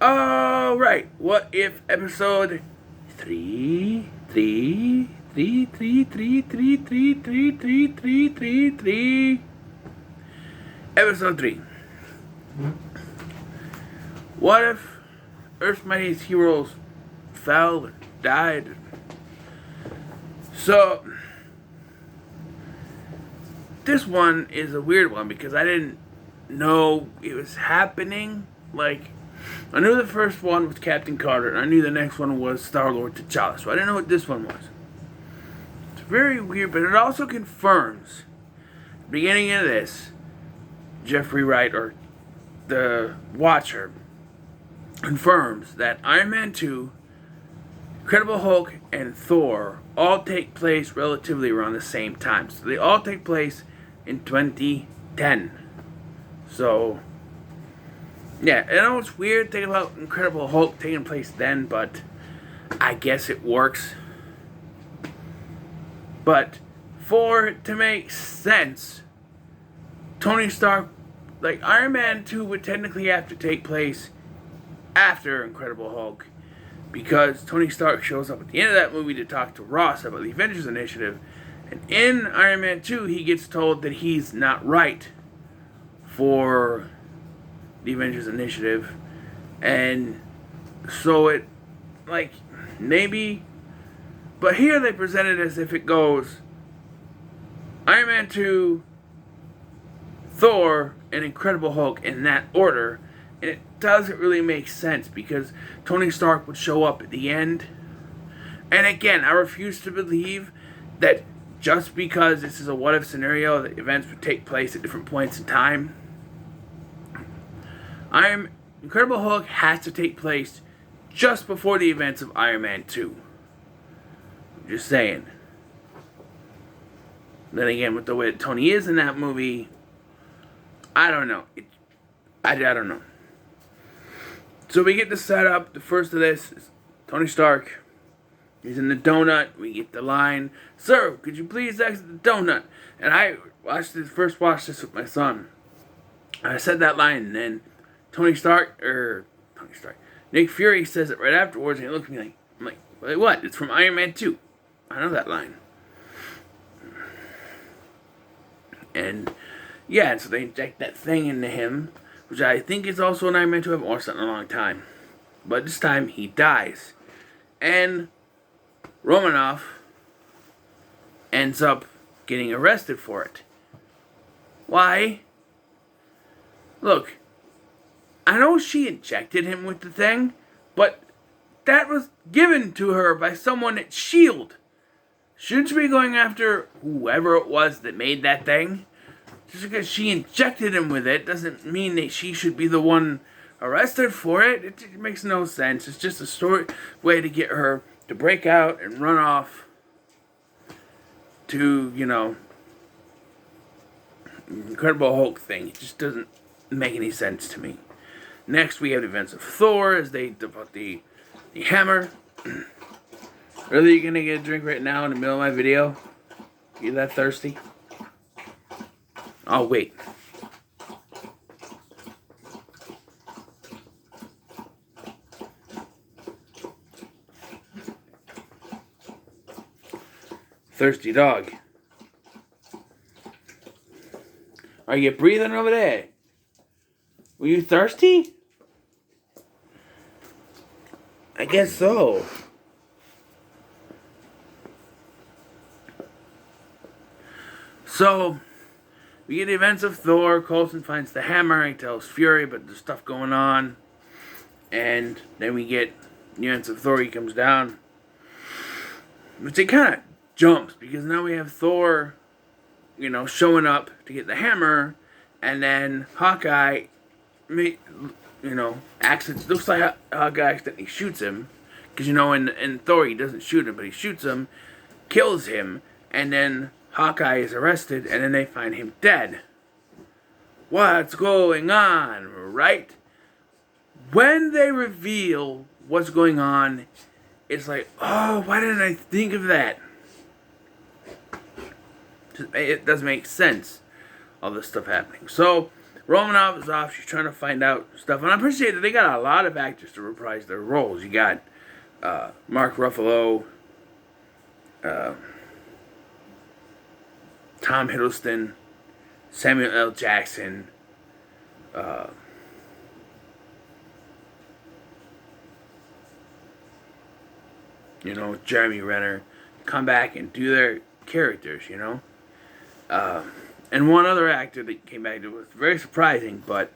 All right. What if episode three? Episode 3. What if Earth's mightiest heroes fell or died? So, this one is a weird one because I didn't know it was happening. Like, I knew the first one was Captain Carter, and I knew the next one was Star-Lord T'Challa, so I didn't know what this one was. It's very weird, but it also confirms, beginning of this, Jeffrey Wright, or the Watcher, confirms that Iron Man 2, Incredible Hulk, and Thor all take place relatively around the same time. So they all take place in 2010. So, yeah, I know it's weird thinking about Incredible Hulk taking place then, but I guess it works. But for it to make sense, Tony Stark, like Iron Man 2 would technically have to take place after Incredible Hulk, because Tony Stark shows up at the end of that movie to talk to Ross about the Avengers Initiative, and in Iron Man 2 he gets told that he's not right for the Avengers Initiative, and so it, like, maybe, but here they present it as if it goes Iron Man 2, Thor, and Incredible Hulk in that order, and it doesn't really make sense because Tony Stark would show up at the end. And again, I refuse to believe that just because this is a what-if scenario, that events would take place at different points in time. Incredible Hulk has to take place just before the events of Iron Man 2. I'm just saying. Then again, with the way that Tony is in that movie, I don't know. I don't know. So we get the setup. The first of this is Tony Stark. He's in the donut. We get the line, "Sir, could you please exit the donut?" And I watched this with my son. I said that line, and then Nick Fury says it right afterwards, and he looked at me like, wait, what? It's from Iron Man 2. I know that line. And yeah, so they inject that thing into him, which I think is also an Iron Man 2. I haven't watched that in a long time. But this time he dies. And Romanoff ends up getting arrested for it. Why? Look, I know she injected him with the thing, but that was given to her by someone at S.H.I.E.L.D. Shouldn't she be going after whoever it was that made that thing? Just because she injected him with it doesn't mean that she should be the one arrested for it. It makes no sense. It's just a story way to get her to break out and run off to, Incredible Hulk thing. It just doesn't make any sense to me. Next, we have the events of Thor as they develop the hammer. Really, you gonna get a drink right now in the middle of my video? You that thirsty? I'll wait. Thirsty dog. Are you breathing over there? Were you thirsty? I guess so. So, we get the events of Thor. Coulson finds the hammer. He tells Fury, but there's stuff going on. And then we get the events of Thor. He comes down. Which it kind of jumps, because now we have Thor, showing up to get the hammer. And then Hawkeye, looks like Hawkeye accidentally shoots him. Because, in Thor, he doesn't shoot him, but he shoots him, kills him, and then Hawkeye is arrested, and then they find him dead. What's going on, right? When they reveal what's going on, it's like, oh, why didn't I think of that? It doesn't make sense, all this stuff happening. So, Romanoff is off. She's trying to find out stuff. And I appreciate that they got a lot of actors to reprise their roles. You got Mark Ruffalo, Tom Hiddleston, Samuel L. Jackson, Jeremy Renner, come back and do their characters, and one other actor that came back that was very surprising, but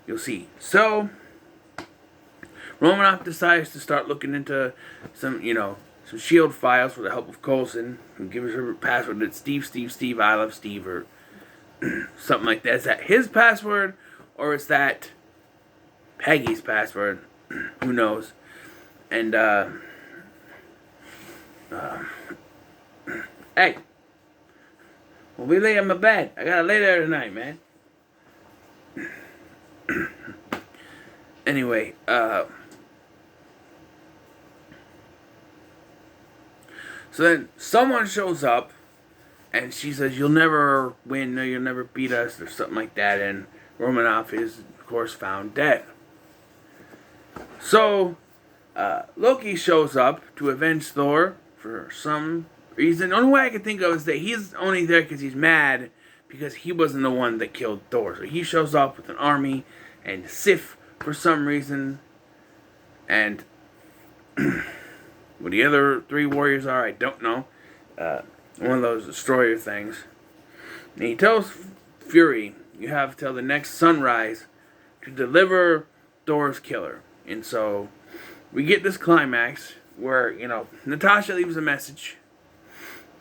you'll see. So, Romanoff decides to start looking into some S.H.I.E.L.D. files with the help of Coulson, who gives her password. It's Steve, I love Steve, or something like that. Is that his password, or is that Peggy's password? Who knows? And, hey, well, we lay in my bed. I gotta lay there tonight, man. Anyway, so then someone shows up, and she says, "You'll never win, no, you'll never beat us," or something like that, and Romanoff is, of course, found dead. So, Loki shows up to avenge Thor for some reason. The only way I can think of is that he's only there because he's mad because he wasn't the one that killed Thor. So he shows up with an army and Sif for some reason. And what the other three warriors are, I don't know. One of those destroyer things. And he tells Fury, you have till the next sunrise to deliver Thor's killer. And so we get this climax where, Natasha leaves a message.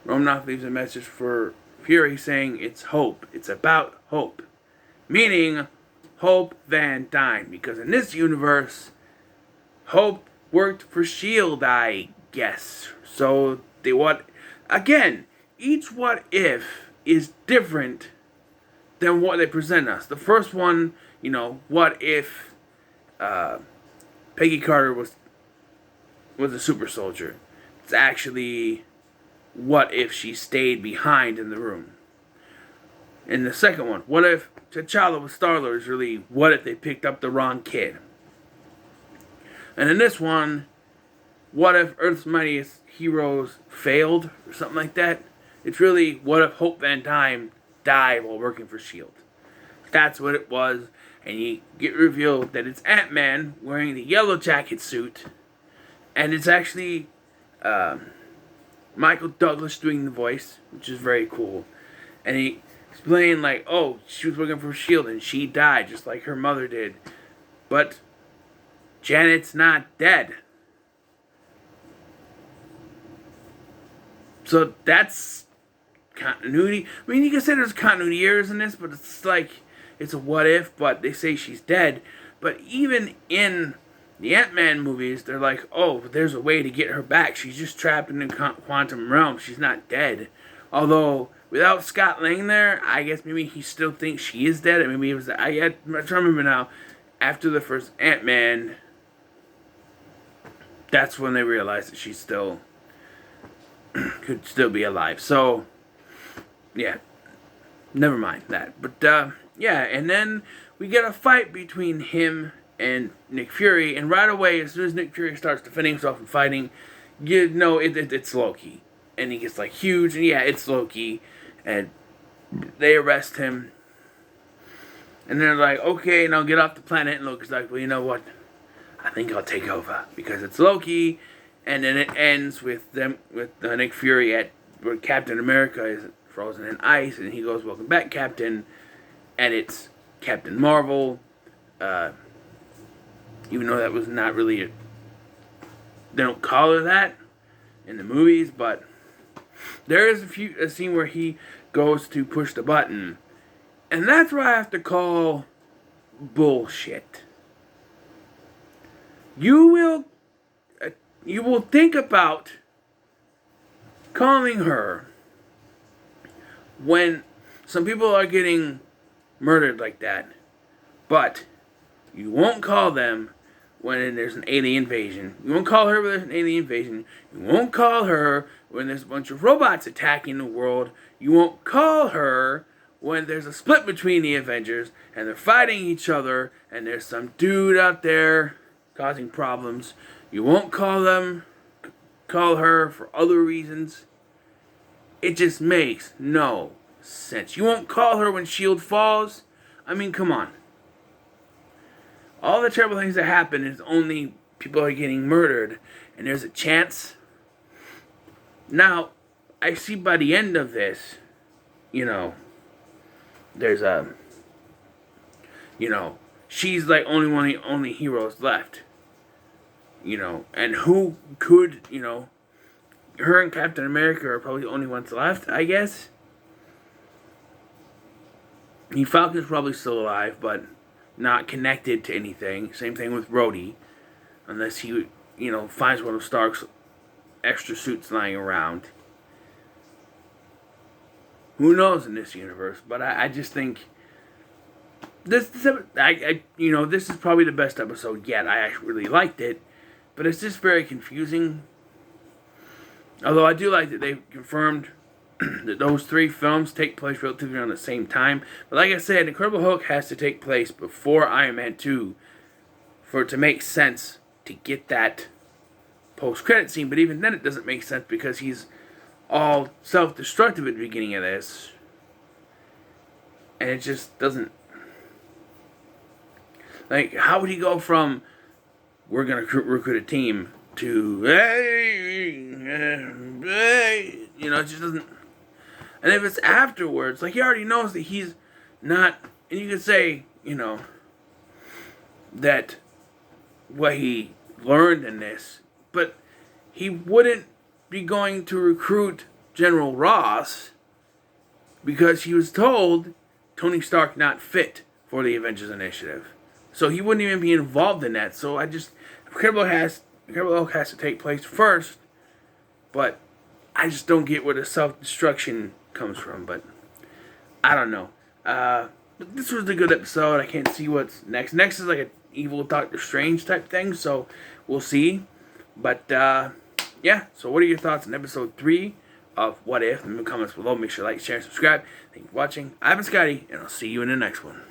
Romanoff leaves a message for Fury saying it's hope. It's about hope. Meaning Hope Van Dyne. Because in this universe, Hope worked for S.H.I.E.L.D., I guess. So again, each what if is different than what they present us. The first one, what if Peggy Carter was a super soldier? It's actually what if she stayed behind in the room. In the second one, what if T'Challa was Star-Lord is really what if they picked up the wrong kid. And in this one, what if Earth's Mightiest Heroes failed or something like that. It's really what if Hope Van Dyne died while working for S.H.I.E.L.D. That's what it was. And you get revealed that it's Ant-Man wearing the yellow jacket suit. And it's actually Michael Douglas doing the voice, which is very cool. And he explained she was working for S.H.I.E.L.D. and she died just like her mother did. But Janet's not dead. So that's continuity. I mean, you can say there's continuity errors in this, but it's a what if, but they say she's dead. But even in the Ant-Man movies, they're like, oh, there's a way to get her back. She's just trapped in the quantum realm. She's not dead. Although, without Scott Lang there, I guess maybe he still thinks she is dead. Maybe it was, I'm trying to remember now, after the first Ant-Man, that's when they realized that she could still be alive. So, yeah, never mind that. But, yeah, and then we get a fight between him and Nick Fury, and right away, as soon as Nick Fury starts defending himself and fighting, it's Loki. And he gets, huge, and yeah, it's Loki, and they arrest him. And they're like, okay, now get off the planet, and Loki's like, well, you know what? I think I'll take over, because it's Loki. And then it ends with Nick Fury at where Captain America is frozen in ice, and he goes, welcome back, Captain. And it's Captain Marvel, even though that was not really they don't call her that in the movies, but there is a scene where he goes to push the button, and that's where I have to call bullshit. You will think about calling her when some people are getting murdered like that, but you won't call them when there's an alien invasion. You won't call her when there's an alien invasion. You won't call her when there's a bunch of robots attacking the world. You won't call her when there's a split between the Avengers and they're fighting each other and there's some dude out there causing problems, you won't call her for other reasons. It just makes no sense. You won't call her when S.H.I.E.L.D. falls? I mean, come on. All the terrible things that happen is only people are getting murdered and there's a chance. Now, I see by the end of this, there's she's like only heroes left. And who could, her and Captain America are probably the only ones left, I guess. Falcon's probably still alive, but not connected to anything. Same thing with Rhodey. Unless he, finds one of Stark's extra suits lying around. Who knows in this universe? But I just think this is probably the best episode yet. I actually really liked it, but it's just very confusing. Although I do like that they confirmed that those 3 films take place relatively around the same time. But like I said, Incredible Hulk has to take place before Iron Man 2 for it to make sense to get that post-credit scene. But even then it doesn't make sense because he's all self-destructive at the beginning of this. And it just doesn't... Like, how would he go from, we're going to recruit a team, to, hey, it just doesn't... And if it's afterwards, like, he already knows that he's not... And you could say, that what he learned in this, but he wouldn't be going to recruit General Ross because he was told Tony Stark not fit for the Avengers Initiative. So he wouldn't even be involved in that. So Incredible Hulk has to take place first, but I just don't get where the self-destruction comes from. But I don't know. But this was a good episode. I can't see what's next. Next is like an evil Doctor Strange type thing, so we'll see. But yeah, so what are your thoughts on episode 3 of What If? In the comments below. Make sure to like, share, and subscribe. Thank you for watching. I've been Scotty, and I'll see you in the next one.